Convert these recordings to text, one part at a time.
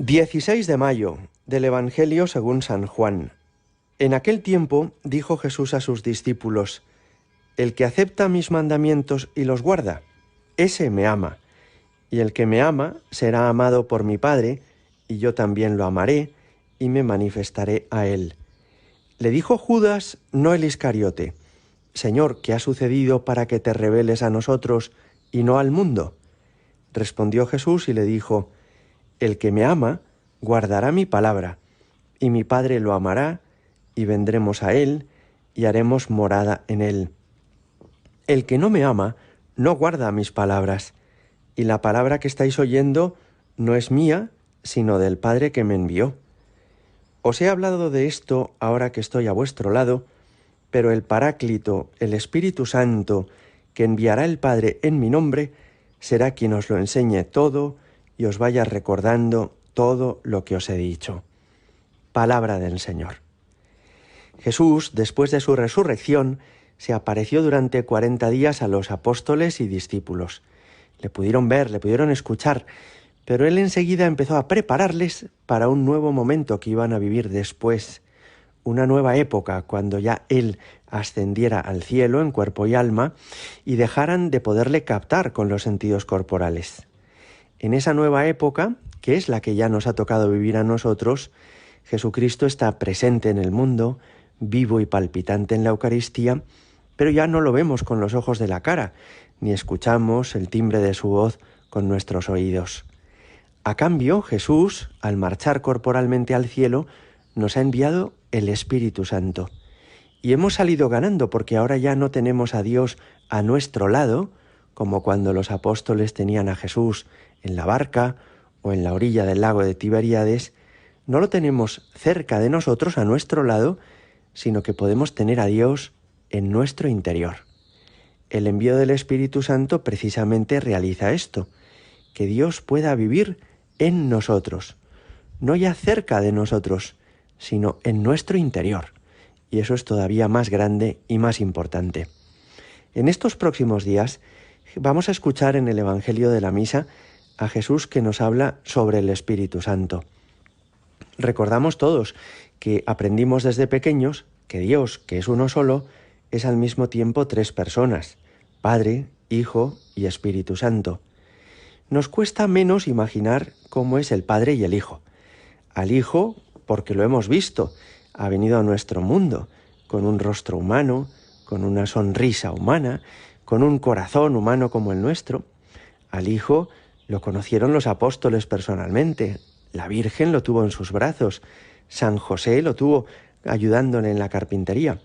16 de mayo del Evangelio según San Juan. En aquel tiempo dijo Jesús a sus discípulos: El que acepta mis mandamientos y los guarda, ese me ama, y el que me ama será amado por mi Padre, y yo también lo amaré y me manifestaré a él. Le dijo Judas, no el Iscariote: Señor, ¿qué ha sucedido para que te reveles a nosotros y no al mundo? Respondió Jesús y le dijo: El que me ama guardará mi palabra, y mi Padre lo amará, y vendremos a él, y haremos morada en él. El que no me ama no guarda mis palabras, y la palabra que estáis oyendo no es mía, sino del Padre que me envió. Os he hablado de esto ahora que estoy a vuestro lado, pero el Paráclito, el Espíritu Santo, que enviará el Padre en mi nombre, será quien os lo enseñe todo y os vaya recordando todo lo que os he dicho. Palabra del Señor. Jesús, después de su resurrección, se apareció durante 40 días a los apóstoles y discípulos. Le pudieron ver, le pudieron escuchar, pero él enseguida empezó a prepararles para un nuevo momento que iban a vivir después, una nueva época cuando ya él ascendiera al cielo en cuerpo y alma y dejaran de poderle captar con los sentidos corporales. En esa nueva época, que es la que ya nos ha tocado vivir a nosotros, Jesucristo está presente en el mundo, vivo y palpitante en la Eucaristía, pero ya no lo vemos con los ojos de la cara, ni escuchamos el timbre de su voz con nuestros oídos. A cambio, Jesús, al marchar corporalmente al cielo, nos ha enviado el Espíritu Santo. Y hemos salido ganando porque ahora ya no tenemos a Dios a nuestro lado, como cuando los apóstoles tenían a Jesús en la barca o en la orilla del lago de Tiberíades. No lo tenemos cerca de nosotros, a nuestro lado, sino que podemos tener a Dios en nuestro interior. El envío del Espíritu Santo precisamente realiza esto, que Dios pueda vivir en nosotros, no ya cerca de nosotros, sino en nuestro interior. Y eso es todavía más grande y más importante. En estos próximos días vamos a escuchar en el Evangelio de la Misa a Jesús que nos habla sobre el Espíritu Santo. Recordamos todos que aprendimos desde pequeños que Dios, que es uno solo, es al mismo tiempo tres personas: Padre, Hijo y Espíritu Santo. Nos cuesta menos imaginar cómo es el Padre y el Hijo. Al Hijo, porque lo hemos visto, ha venido a nuestro mundo, con un rostro humano, con una sonrisa humana, con un corazón humano como el nuestro. Al Hijo lo conocieron los apóstoles personalmente, la Virgen lo tuvo en sus brazos, San José lo tuvo ayudándole en la carpintería.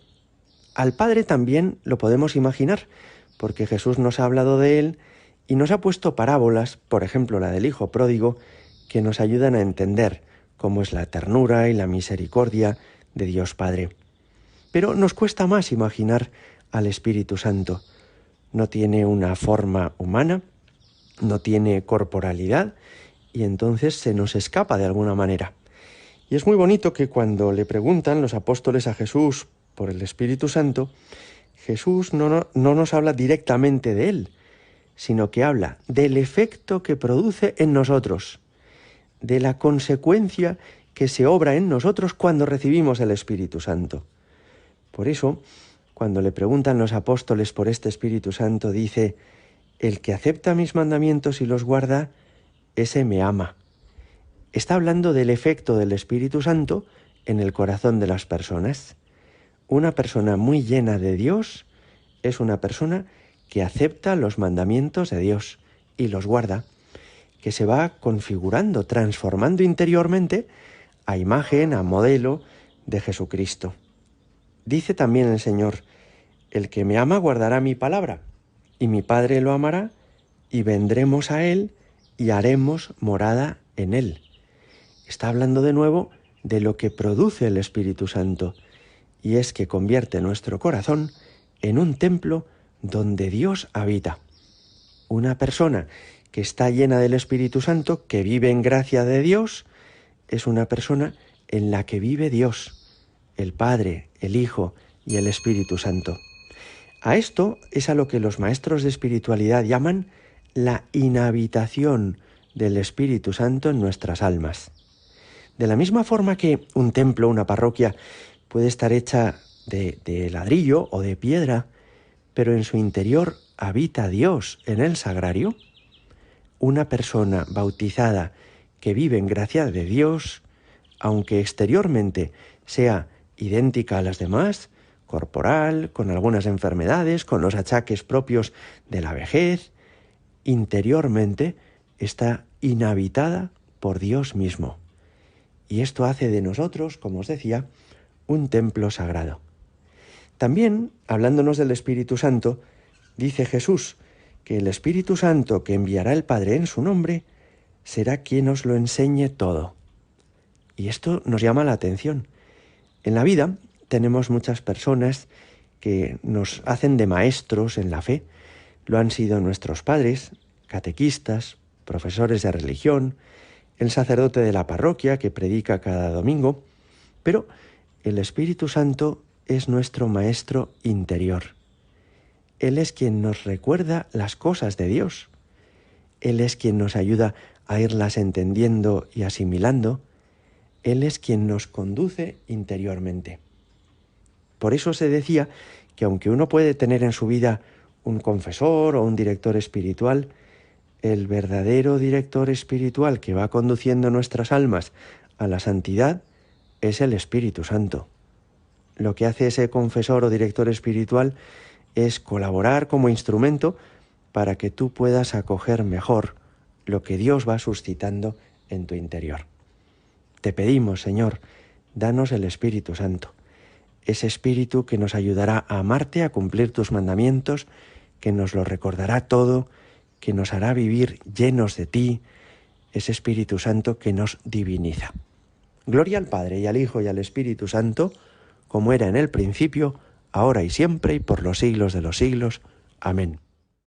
Al Padre también lo podemos imaginar, porque Jesús nos ha hablado de él y nos ha puesto parábolas, por ejemplo la del Hijo Pródigo, que nos ayudan a entender cómo es la ternura y la misericordia de Dios Padre. Pero nos cuesta más imaginar al Espíritu Santo. No tiene una forma humana, no tiene corporalidad, y entonces se nos escapa de alguna manera. Y es muy bonito que cuando le preguntan los apóstoles a Jesús por el Espíritu Santo, Jesús no nos habla directamente de él, sino que habla del efecto que produce en nosotros, de la consecuencia que se obra en nosotros cuando recibimos el Espíritu Santo. Por eso, cuando le preguntan los apóstoles por este Espíritu Santo, dice: El que acepta mis mandamientos y los guarda, ese me ama. Está hablando del efecto del Espíritu Santo en el corazón de las personas. Una persona muy llena de Dios es una persona que acepta los mandamientos de Dios y los guarda, que se va configurando, transformando interiormente a imagen, a modelo de Jesucristo. Dice también el Señor: El que me ama guardará mi palabra, y mi Padre lo amará, y vendremos a él y haremos morada en él. Está hablando de nuevo de lo que produce el Espíritu Santo, y es que convierte nuestro corazón en un templo donde Dios habita. Una persona que está llena del Espíritu Santo, que vive en gracia de Dios, es una persona en la que vive Dios, el Padre, el Hijo y el Espíritu Santo. A esto es a lo que los maestros de espiritualidad llaman la inhabitación del Espíritu Santo en nuestras almas. De la misma forma que un templo, una parroquia, puede estar hecha de ladrillo o de piedra, pero en su interior habita Dios en el sagrario, una persona bautizada que vive en gracia de Dios, aunque exteriormente sea idéntica a las demás, corporal, con algunas enfermedades, con los achaques propios de la vejez, interiormente está inhabitada por Dios mismo. Y esto hace de nosotros, como os decía, un templo sagrado. También, hablándonos del Espíritu Santo, dice Jesús que el Espíritu Santo que enviará el Padre en su nombre será quien os lo enseñe todo. Y esto nos llama la atención. En la vida tenemos muchas personas que nos hacen de maestros en la fe. Lo han sido nuestros padres, catequistas, profesores de religión, el sacerdote de la parroquia que predica cada domingo, pero el Espíritu Santo es nuestro maestro interior. Él es quien nos recuerda las cosas de Dios. Él es quien nos ayuda a irlas entendiendo y asimilando. Él es quien nos conduce interiormente. Por eso se decía que aunque uno puede tener en su vida un confesor o un director espiritual, el verdadero director espiritual que va conduciendo nuestras almas a la santidad es el Espíritu Santo. Lo que hace ese confesor o director espiritual es colaborar como instrumento para que tú puedas acoger mejor lo que Dios va suscitando en tu interior. Te pedimos, Señor, danos el Espíritu Santo, ese Espíritu que nos ayudará a amarte, a cumplir tus mandamientos, que nos lo recordará todo, que nos hará vivir llenos de ti, ese Espíritu Santo que nos diviniza. Gloria al Padre y al Hijo y al Espíritu Santo, como era en el principio, ahora y siempre y por los siglos de los siglos. Amén.